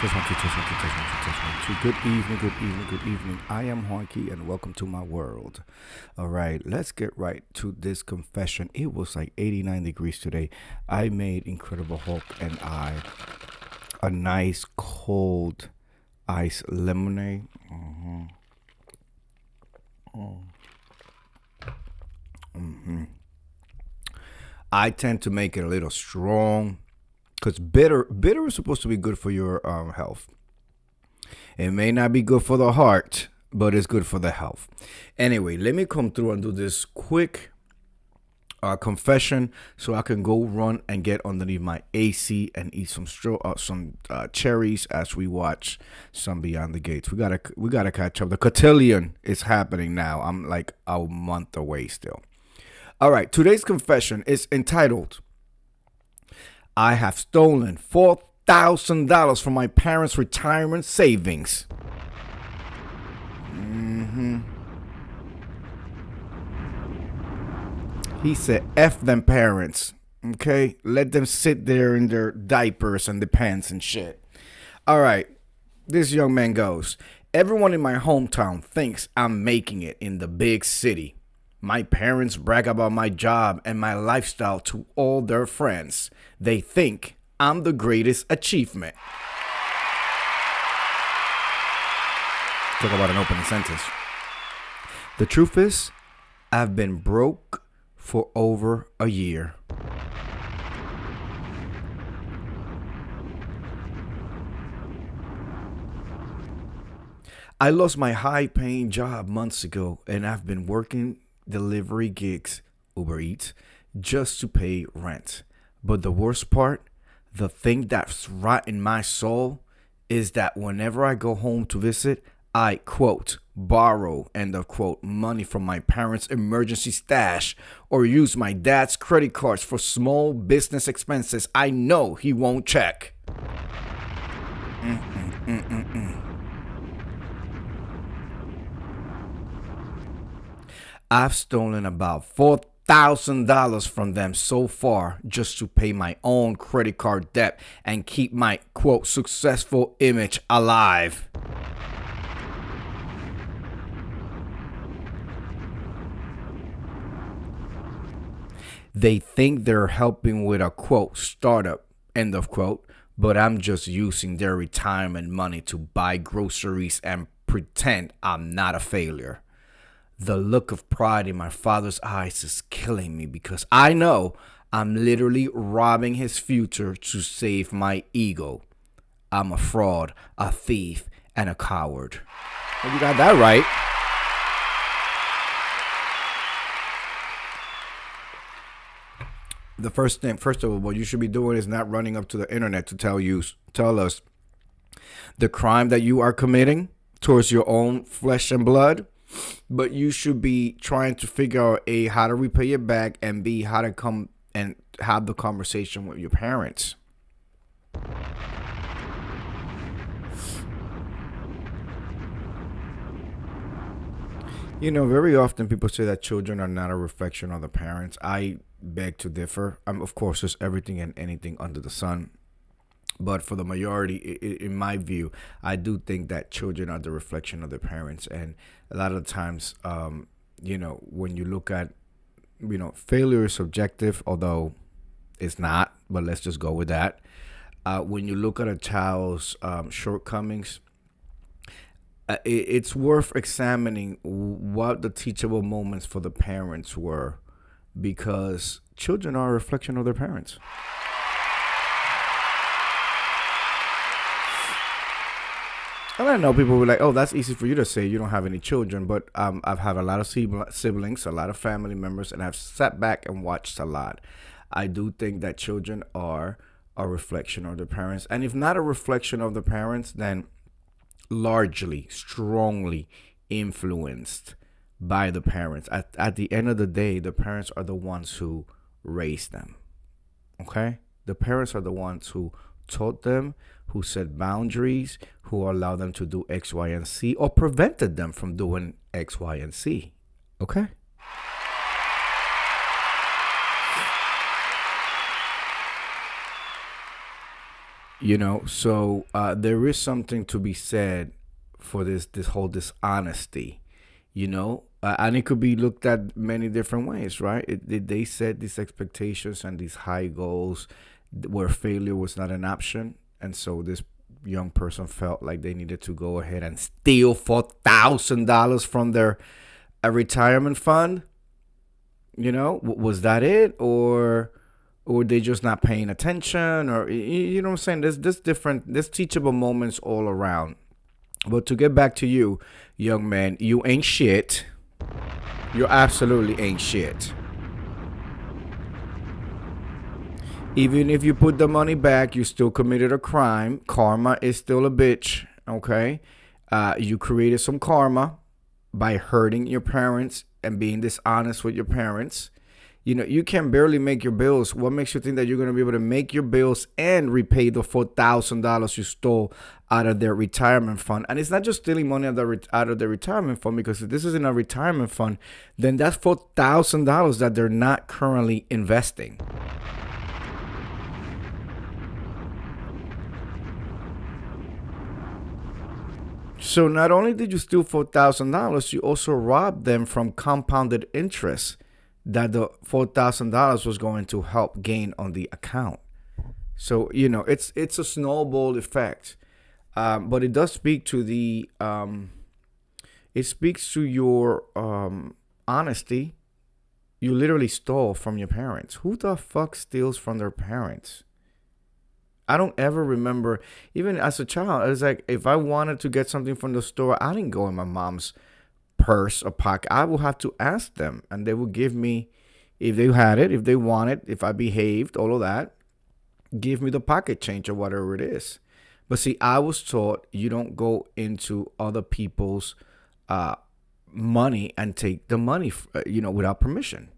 Test one, two, test one, two, test one, two, test one, two. Good evening, good evening, good evening. I am Honky and welcome to my world. All right, let's get right to this confession. It was like 89 degrees today. I made Incredible Hulk and I a nice cold ice lemonade. I tend to make it a little strong because bitter is supposed to be good for your health. It may not be good for the heart, but it's good for the health. Anyway, let me come through and do this quick confession so I can go run and get underneath my AC and eat some cherries as we watch some Beyond the Gates. We gotta catch up. The cotillion is happening now. I'm like a month away still. All right, today's confession is entitled I have stolen $4,000 from my parents' retirement savings. He said, F them parents, okay? Let them sit there in their diapers and the pants and shit. All right, this young man goes, everyone in my hometown thinks I'm making it in the big city. My parents brag about my job and my lifestyle to all their friends. They think I'm the greatest achievement. Talk about an opening sentence. The truth is, I've been broke for over a year. I lost my high-paying job months ago, and I've been working delivery gigs, Uber Eats, just to pay rent. But the worst part, the thing that's right in my soul, is that whenever I go home to visit, I, quote, borrow, end of quote, money from my parents' emergency stash or use my dad's credit cards for small business expenses I know he won't check. I've stolen about $4,000 from them so far just to pay my own credit card debt and keep my, quote, successful image alive. They think they're helping with a, quote, startup, end of quote, but I'm just using their retirement money to buy groceries and pretend I'm not a failure. The look of pride in my father's eyes is killing me because I know I'm literally robbing his future to save my ego. I'm a fraud, a thief, and a coward. Well, you got that right. The first of all, what you should be doing is not running up to the internet to tell us the crime that you are committing towards your own flesh and blood, but you should be trying to figure out A, how to repay it back, and B, how to come and have the conversation with your parents. You know, very often people say that children are not a reflection of the parents. I beg to differ. Of course, there's everything and anything under the sun. But for the majority, in my view, I do think that children are the reflection of their parents. And a lot of the times, when you look at, failure is subjective, although it's not, but let's just go with that. When you look at a child's shortcomings, it's worth examining what the teachable moments for the parents were, because children are a reflection of their parents. And I know people were like, oh, that's easy for you to say. You don't have any children. But I've had a lot of siblings, a lot of family members, and I've sat back and watched a lot. I do think that children are a reflection of their parents. And if not a reflection of the parents, then largely, strongly influenced by the parents. At the end of the day, the parents are the ones who raised them. Okay? The parents are the ones who taught them, who set boundaries, who allowed them to do X, Y, and Z, or prevented them from doing X, Y, and Z. Okay? So there is something to be said for this whole dishonesty, and it could be looked at many different ways, right? They set these expectations and these high goals where failure was not an option, and so this young person felt like they needed to go ahead and steal $4,000 from their a retirement fund. Was that it, or they just not paying attention, or you know what I'm saying? There's teachable moments all around. But to get back to you, young man, you ain't shit. You absolutely ain't shit. Even if you put the money back, you still committed a crime. Karma is still a bitch. Okay, you created some karma by hurting your parents and being dishonest with your parents. You can barely make your bills. What makes you think that you're going to be able to make your bills and repay the $4,000 you stole out of their retirement fund? And it's not just stealing money out of the retirement fund, because if this isn't a retirement fund, then that's $4,000 that they're not currently investing. So not only did you steal $4,000, you also robbed them from compounded interest that the $4,000 was going to help gain on the account. So it's a snowball effect, but it does speak to it speaks to your honesty. You literally stole from your parents. Who the fuck steals from their parents? I don't ever remember, even as a child, it was like if I wanted to get something from the store, I didn't go in my mom's purse or pocket. I will have to ask them, and they will give me, if they had it, if they wanted, if I behaved, all of that, give me the pocket change or whatever it is. But see, I was taught you don't go into other people's money and take the money, without permission.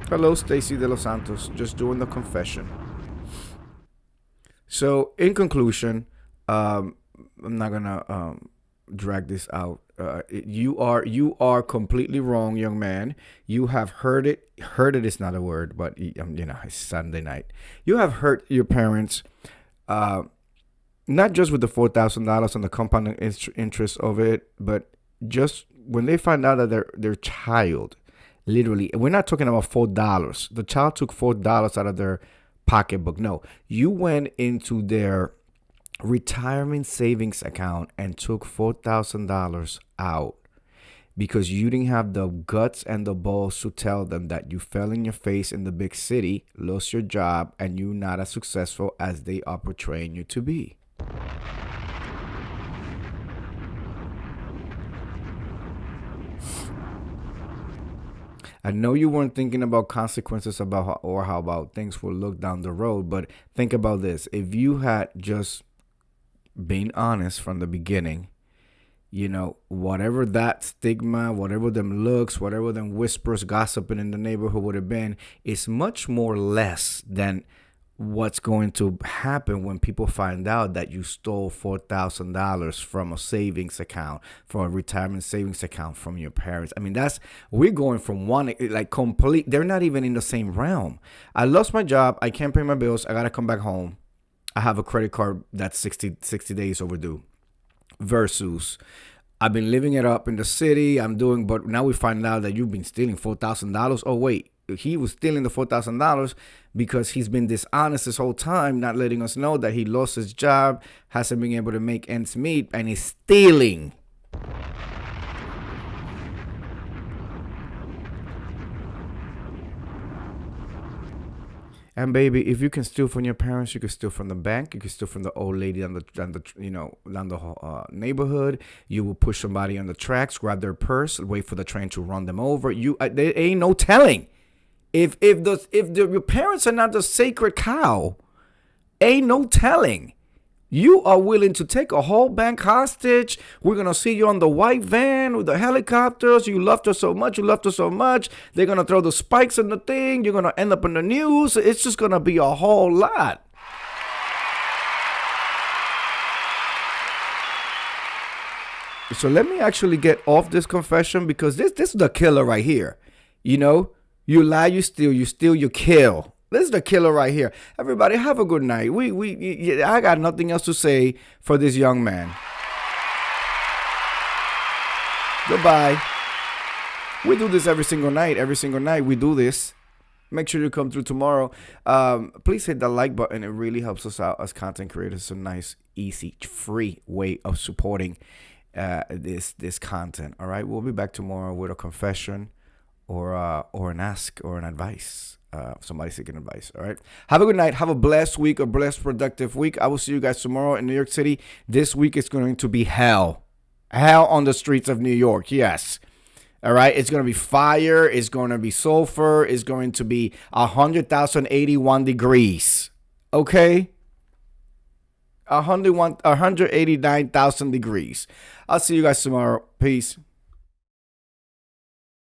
Hello, Stacy De Los Santos, just doing the confession. So, in conclusion, I'm not gonna drag this out. You are completely wrong, young man. You have heard it. Heard it is not a word, but it's Sunday night. You have hurt your parents, not just with the $4,000 and the compounding interest of it, but just when they find out that their child, literally, we're not talking about $4. The child took $4 out of their pocketbook. No, you went into their retirement savings account and took $4,000 out because you didn't have the guts and the balls to tell them that you fell in your face in the big city, lost your job, and you're not as successful as they are portraying you to be. I know you weren't thinking about consequences how about things will look down the road, but think about this. If you had just been honest from the beginning, whatever that stigma, whatever them looks, whatever them whispers, gossiping in the neighborhood would have been, is much more less than what's going to happen when people find out that you stole $4,000 from a savings account, from a retirement savings account from your parents. I mean, we're going from one, like complete, they're not even in the same realm. I lost my job. I can't pay my bills. I got to come back home. I have a credit card that's 60 days overdue, versus I've been living it up in the city. But now we find out that you've been stealing $4,000. Oh, wait. He was stealing the $4,000 because he's been dishonest this whole time, not letting us know that he lost his job, hasn't been able to make ends meet, and he's stealing. And baby, if you can steal from your parents, you can steal from the bank. You can steal from the old lady down the neighborhood. You will push somebody on the tracks, grab their purse, wait for the train to run them over. There ain't no telling. If your parents are not the sacred cow, ain't no telling. You are willing to take a whole bank hostage. We're going to see you on the white van with the helicopters. You loved her so much. They're going to throw the spikes in the thing. You're going to end up in the news. It's just going to be a whole lot. So let me actually get off this confession, because this is the killer right here. You lie, you steal, you kill. This is the killer right here. Everybody, have a good night. I got nothing else to say for this young man. Goodbye. We do this every single night. Every single night we do this. Make sure you come through tomorrow. Please hit that like button. It really helps us out as content creators. It's a nice, easy, free way of supporting this content. All right, we'll be back tomorrow with a confession or an ask or an advice. Somebody seeking advice. All right. Have a good night. Have a blessed week, a blessed, productive week. I will see you guys tomorrow in New York City. This week is going to be hell. Hell on the streets of New York. Yes. All right. It's going to be fire. It's going to be sulfur. It's going to be 100,081 degrees. Okay. 189,000 degrees. I'll see you guys tomorrow. Peace.